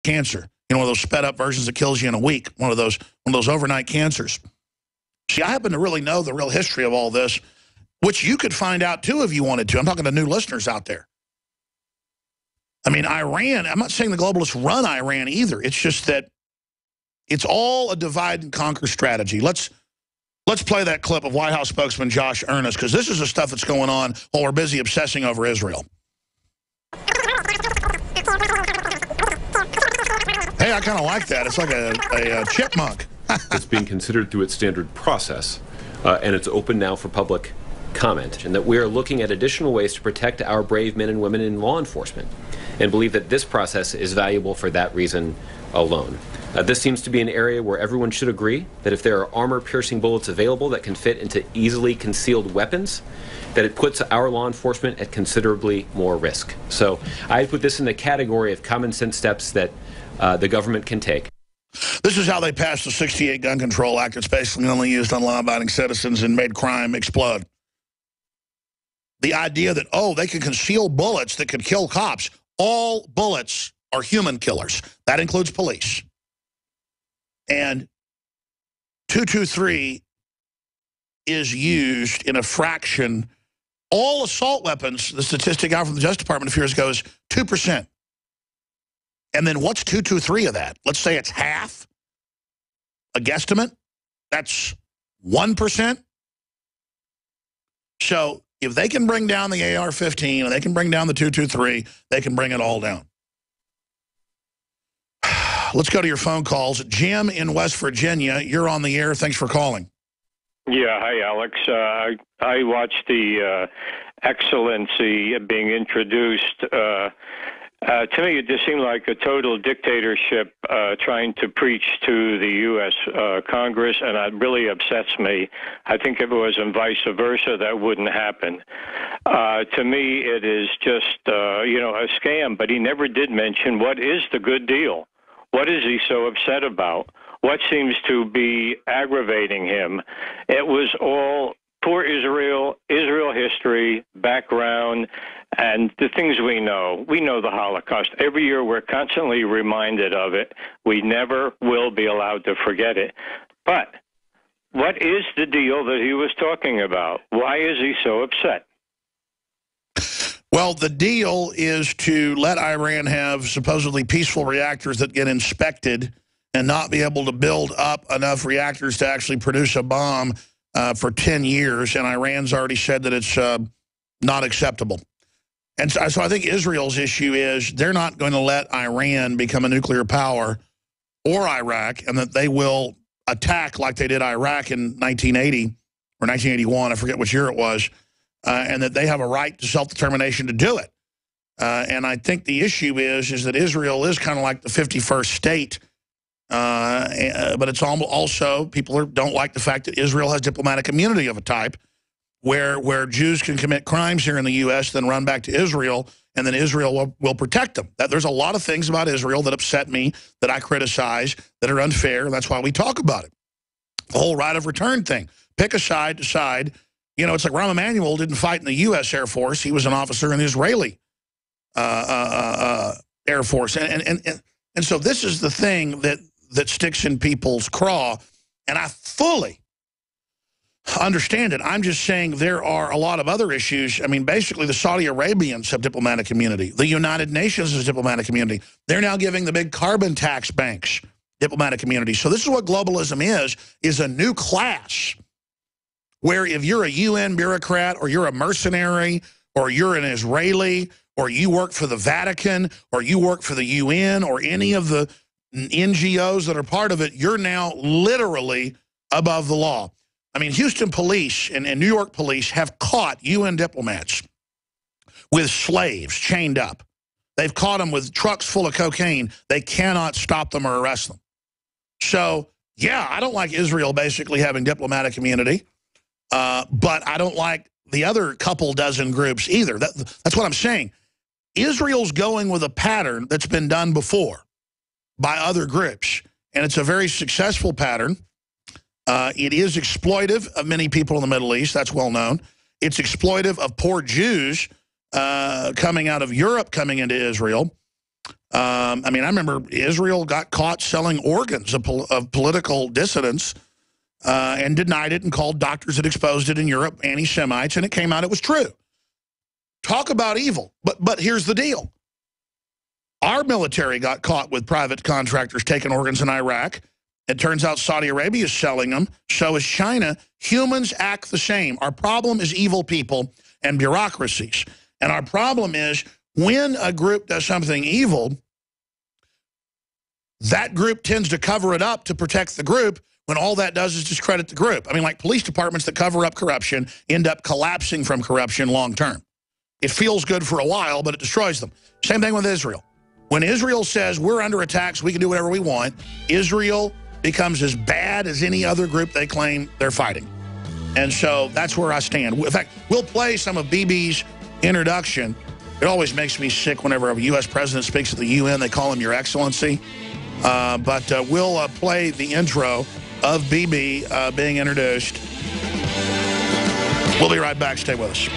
cancer. You know, one of those sped up versions that kills you in a week. One of those overnight cancers. See, I happen to really know the real history of all this, which you could find out too if you wanted to. I'm talking to new listeners out there. I mean, Iran, I'm not saying the globalists run Iran either. It's just that it's all a divide and conquer strategy. Let's play that clip of White House spokesman Josh Earnest, because this is the stuff that's going on while we're busy obsessing over Israel. Hey, I kind of like that. It's like a chipmunk. It's being considered through its standard process, and it's open now for public comment, and that we are looking at additional ways to protect our brave men and women in law enforcement, and believe that this process is valuable for that reason alone. This seems to be an area where everyone should agree that if there are armor-piercing bullets available that can fit into easily concealed weapons, that it puts our law enforcement at considerably more risk. So I put this in the category of common sense steps that the government can take. This is how they passed the 68 Gun Control Act. It's basically only used on law-abiding citizens and made crime explode. The idea that, oh, they can conceal bullets that could kill cops. All bullets are human killers. That includes police. And 223 is used in a fraction. All assault weapons, the statistic out from the Justice Department a few years ago is 2%. And then what's 223 of that? Let's say it's half, a guesstimate. That's 1%. So if they can bring down the AR-15 and they can bring down the 223, they can bring it all down. Let's go to your phone calls. Jim in West Virginia, you're on the air. Thanks for calling. Yeah, hi, Alex. I watched the Excellency being introduced. To me, it just seemed like a total dictatorship trying to preach to the U.S. Congress, and it really upsets me. I think if it was in vice versa, that wouldn't happen. To me, it is just, a scam, but he never did mention what is the good deal. What is he so upset about? What seems to be aggravating him? It was all poor Israel, Israel history, background, and the things we know. We know the Holocaust. Every year we're constantly reminded of it. We never will be allowed to forget it. But what is the deal that he was talking about? Why is he so upset? Well, the deal is to let Iran have supposedly peaceful reactors that get inspected and not be able to build up enough reactors to actually produce a bomb for 10 years. And Iran's already said that it's not acceptable. And so I think Israel's issue is they're not going to let Iran become a nuclear power or Iraq, and that they will attack like they did Iraq in 1980 or 1981, I forget which year it was, and that they have a right to self-determination to do it. And I think the issue is that Israel is kind of like the 51st state, but it's also, people don't like the fact that Israel has diplomatic immunity of a type where Jews can commit crimes here in the U.S., then run back to Israel, and then Israel will protect them. There's a lot of things about Israel that upset me, that I criticize, that are unfair, and that's why we talk about it. The whole right of return thing. Pick a side, decide. You know, it's like Rahm Emanuel didn't fight in the U.S. Air Force. He was an officer in the Israeli Air Force. And so this is the thing that sticks in people's craw, and I fully understand it. I'm just saying there are a lot of other issues. I mean, basically, the Saudi Arabians have diplomatic immunity. The United Nations has diplomatic immunity. They're now giving the big carbon tax banks diplomatic immunity. So this is what globalism is a new class where if you're a UN bureaucrat or you're a mercenary or you're an Israeli or you work for the Vatican or you work for the UN or any of the NGOs that are part of it, you're now literally above the law. I mean, Houston police and New York police have caught UN diplomats with slaves chained up. They've caught them with trucks full of cocaine. They cannot stop them or arrest them. So, yeah, I don't like Israel basically having diplomatic immunity, but I don't like the other couple dozen groups either. That's what I'm saying. Israel's going with a pattern that's been done before by other groups, and it's a very successful pattern. It is exploitive of many people in the Middle East. That's well known. It's exploitive of poor Jews coming out of Europe, coming into Israel. I mean, I remember Israel got caught selling organs of political dissidents and denied it and called doctors that exposed it in Europe anti-Semites, and it came out it was true. Talk about evil. But here's the deal. Our military got caught with private contractors taking organs in Iraq. It turns out Saudi Arabia is selling them. So is China. Humans act the same. Our problem is evil people and bureaucracies. And our problem is when a group does something evil, that group tends to cover it up to protect the group when all that does is discredit the group. I mean, like police departments that cover up corruption end up collapsing from corruption long term. It feels good for a while, but it destroys them. Same thing with Israel. When Israel says we're under attack so we can do whatever we want, Israel becomes as bad as any other group they claim they're fighting. And so that's where I stand. In fact, we'll play some of BB's introduction. It always makes me sick whenever a U.S. president speaks at the UN. They call him Your Excellency. But we'll play the intro of BB being introduced. We'll be right back. Stay with us.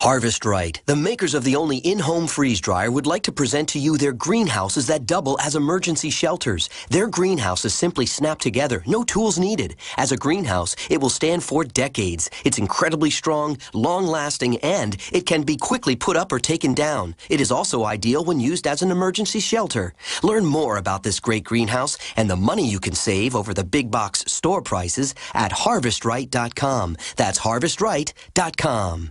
Harvest Right, the makers of the only in-home freeze dryer, would like to present to you their greenhouses that double as emergency shelters. Their greenhouses simply snap together, no tools needed. As a greenhouse, it will stand for decades. It's incredibly strong, long-lasting, and it can be quickly put up or taken down. It is also ideal when used as an emergency shelter. Learn more about this great greenhouse and the money you can save over the big box store prices at harvestright.com. That's harvestright.com.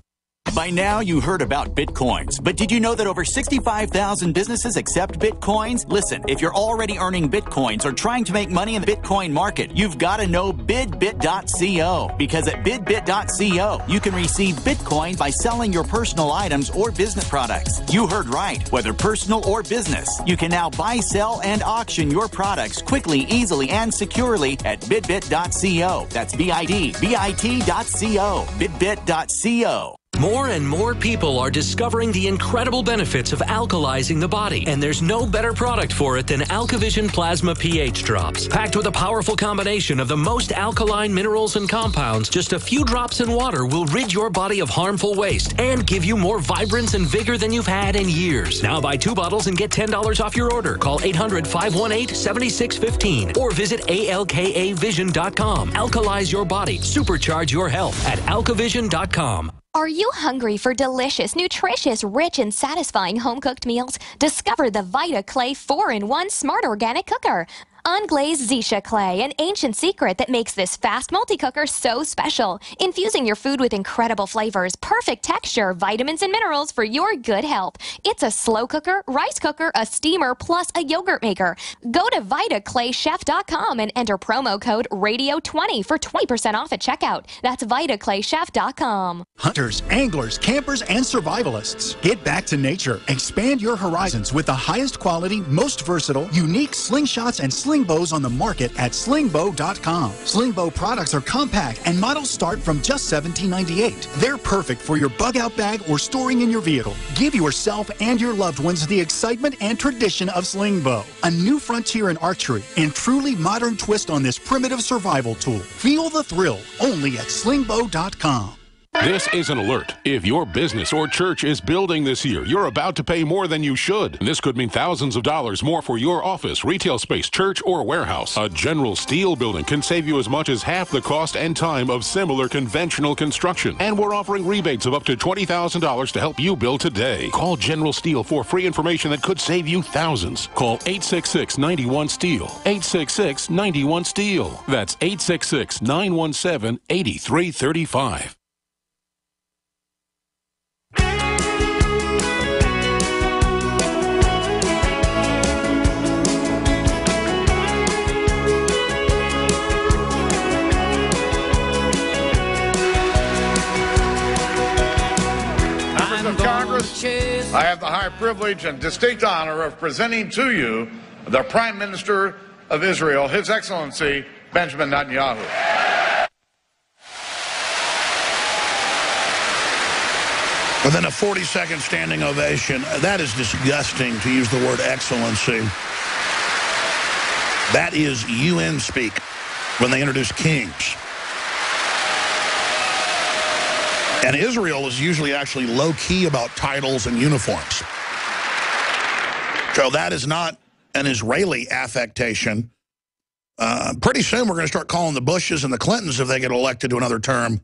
By now, you heard about Bitcoins, but did you know that over 65,000 businesses accept Bitcoins? Listen, if you're already earning Bitcoins or trying to make money in the Bitcoin market, you've got to know bidbit.co, because at bidbit.co, you can receive Bitcoin by selling your personal items or business products. You heard right, whether personal or business. You can now buy, sell, and auction your products quickly, easily, and securely at bidbit.co. That's bidbit.co, bidbit.co. More and more people are discovering the incredible benefits of alkalizing the body, and there's no better product for it than AlkaVision Plasma pH Drops. Packed with a powerful combination of the most alkaline minerals and compounds, just a few drops in water will rid your body of harmful waste and give you more vibrance and vigor than you've had in years. Now buy 2 bottles and get $10 off your order. Call 800-518-7615 or visit alkavision.com. Alkalize your body. Supercharge your health at alkavision.com. Are you hungry for delicious, nutritious, rich, and satisfying home-cooked meals? Discover the Vita Clay 4-in-1 Smart Organic Cooker. Unglazed Zisha clay, an ancient secret that makes this fast multi-cooker so special. Infusing your food with incredible flavors, perfect texture, vitamins, and minerals for your good health. It's a slow cooker, rice cooker, a steamer, plus a yogurt maker. Go to VitaClayChef.com and enter promo code RADIO20 for 20% off at checkout. That's VitaClayChef.com. Hunters, anglers, campers, and survivalists. Get back to nature. Expand your horizons with the highest quality, most versatile, unique slingshots and sling bows on the market at slingbow.com. Slingbow products are compact and models start from just $17.98. They're perfect for your bug out bag or storing in your vehicle. Give yourself and your loved ones the excitement and tradition of Slingbow, a new frontier in archery and truly modern twist on this primitive survival tool. Feel the thrill only at slingbow.com. This is an alert. If your business or church is building this year, you're about to pay more than you should. This could mean thousands of dollars more for your office, retail space, church, or warehouse. A General Steel building can save you as much as half the cost and time of similar conventional construction. And we're offering rebates of up to $20,000 to help you build today. Call General Steel for free information that could save you thousands. Call 866-91-STEEL. 866-91-STEEL. That's 866-917-8335. Of Congress, I have the high privilege and distinct honor of presenting to you the Prime Minister of Israel, His Excellency Benjamin Netanyahu. Within a 40-second standing ovation, that is disgusting to use the word excellency. That is UN speak when they introduce kings. And Israel is usually actually low-key about titles and uniforms. So that is not an Israeli affectation. Pretty soon we're going to start calling the Bushes and the Clintons, if they get elected to another term,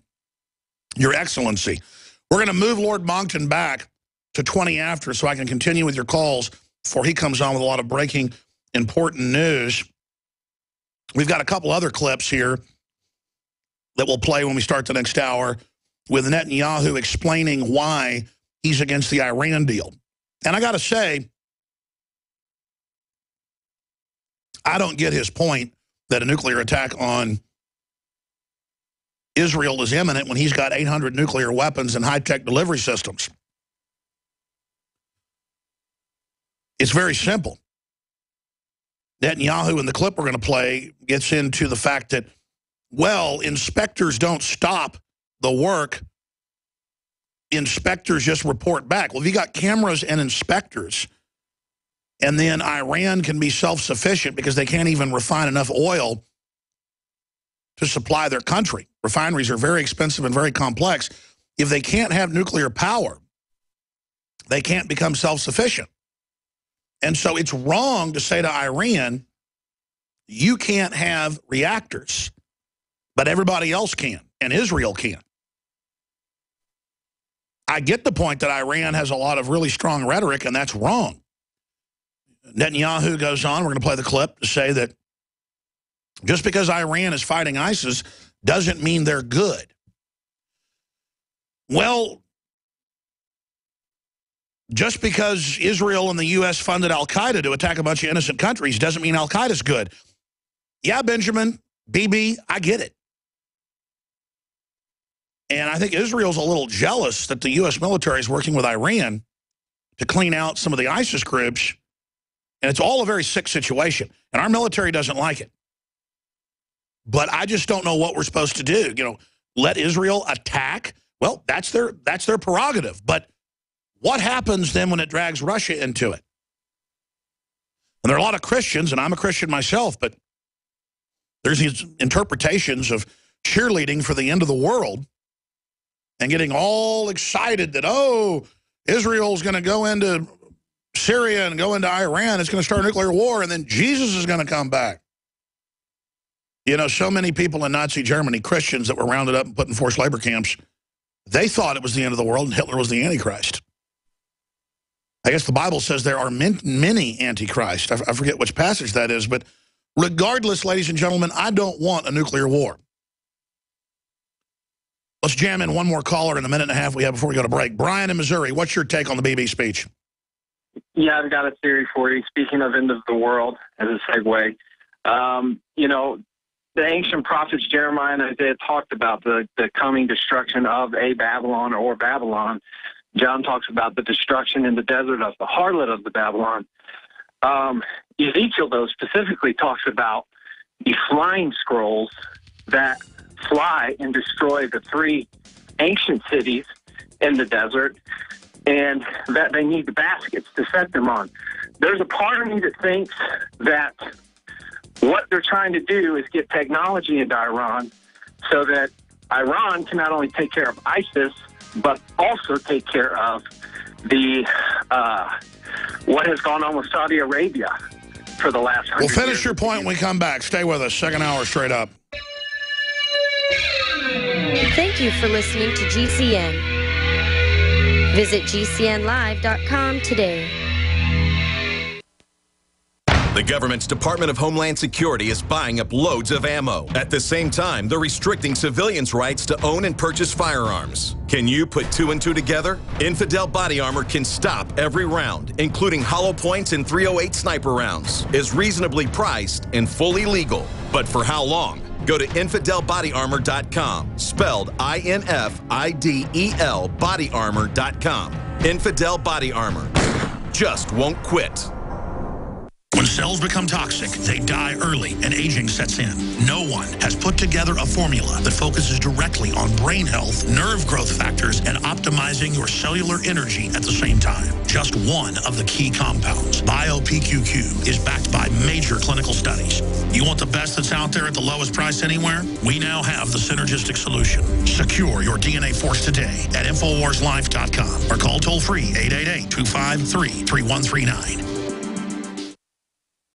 Your Excellency. We're going to move Lord Monckton back to 20 after so I can continue with your calls before he comes on with a lot of breaking important news. We've got a couple other clips here that we'll play when we start the next hour with Netanyahu explaining why he's against the Iran deal. And I got to say, I don't get his point that a nuclear attack on Israel is imminent when he's got 800 nuclear weapons and high-tech delivery systems. It's very simple. Netanyahu, in the clip we're going to play, gets into the fact that, well, inspectors don't stop the work. Inspectors just report back. Well, if you got cameras and inspectors, and then Iran can be self-sufficient because they can't even refine enough oil to supply their country. Refineries are very expensive and very complex. If they can't have nuclear power, they can't become self-sufficient. And so it's wrong to say to Iran, you can't have reactors, but everybody else can, and Israel can. I get the point that Iran has a lot of really strong rhetoric, and that's wrong. Netanyahu goes on, we're going to play the clip, to say that just because Iran is fighting ISIS doesn't mean they're good. Well, just because Israel and the U.S. funded al-Qaeda to attack a bunch of innocent countries doesn't mean al-Qaeda's good. Yeah, Benjamin, BB, I get it. And I think Israel's a little jealous that the U.S. military is working with Iran to clean out some of the ISIS groups. And it's all a very sick situation. And our military doesn't like it. But I just don't know what we're supposed to do. You know, let Israel attack? Well, that's their prerogative. But what happens then when it drags Russia into it? And there are a lot of Christians, and I'm a Christian myself, but there's these interpretations of cheerleading for the end of the world and getting all excited that, oh, Israel's going to go into Syria and go into Iran. It's going to start a nuclear war, and then Jesus is going to come back. You know, so many people in Nazi Germany, Christians that were rounded up and put in forced labor camps, they thought it was the end of the world and Hitler was the Antichrist. I guess the Bible says there are many Antichrists. I forget which passage that is, but regardless, ladies and gentlemen, I don't want a nuclear war. Let's jam in one more caller in the minute and a half we have before we go to break. Brian in Missouri, what's your take on the BB speech? Yeah, I've got a theory for you. Speaking of end of the world, as a segue, you know, the ancient prophets Jeremiah and Isaiah talked about the coming destruction of a Babylon or Babylon. John talks about the destruction in the desert of the harlot of the Babylon. Ezekiel, though, specifically talks about the flying scrolls that fly and destroy the three ancient cities in the desert, and that they need the baskets to set them on. There's a part of me that thinks that what they're trying to do is get technology into Iran so that Iran can not only take care of ISIS, but also take care of the what has gone on with Saudi Arabia for the last 100 years. We'll finish your point when we come back. Stay with us. Second hour straight up. Thank you for listening to GCN. Visit GCNlive.com today. The government's Department of Homeland Security is buying up loads of ammo. At the same time, they're restricting civilians' rights to own and purchase firearms. Can you put two and two together? Infidel Body Armor can stop every round, including hollow points and .308 sniper rounds, is reasonably priced and fully legal. But for how long? Go to InfidelBodyArmor.com, spelled INFIDEL bodyarmor.com. Infidel Body Armor. Just won't quit. When cells become toxic, they die early and aging sets in. No one has put together a formula that focuses directly on brain health, nerve growth factors, and optimizing your cellular energy at the same time. Just one of the key compounds, BioPQQ, is backed by major clinical studies. You want the best that's out there at the lowest price anywhere? We now have the synergistic solution. Secure your DNA force today at InfoWarsLife.com or call toll-free 888-253-3139.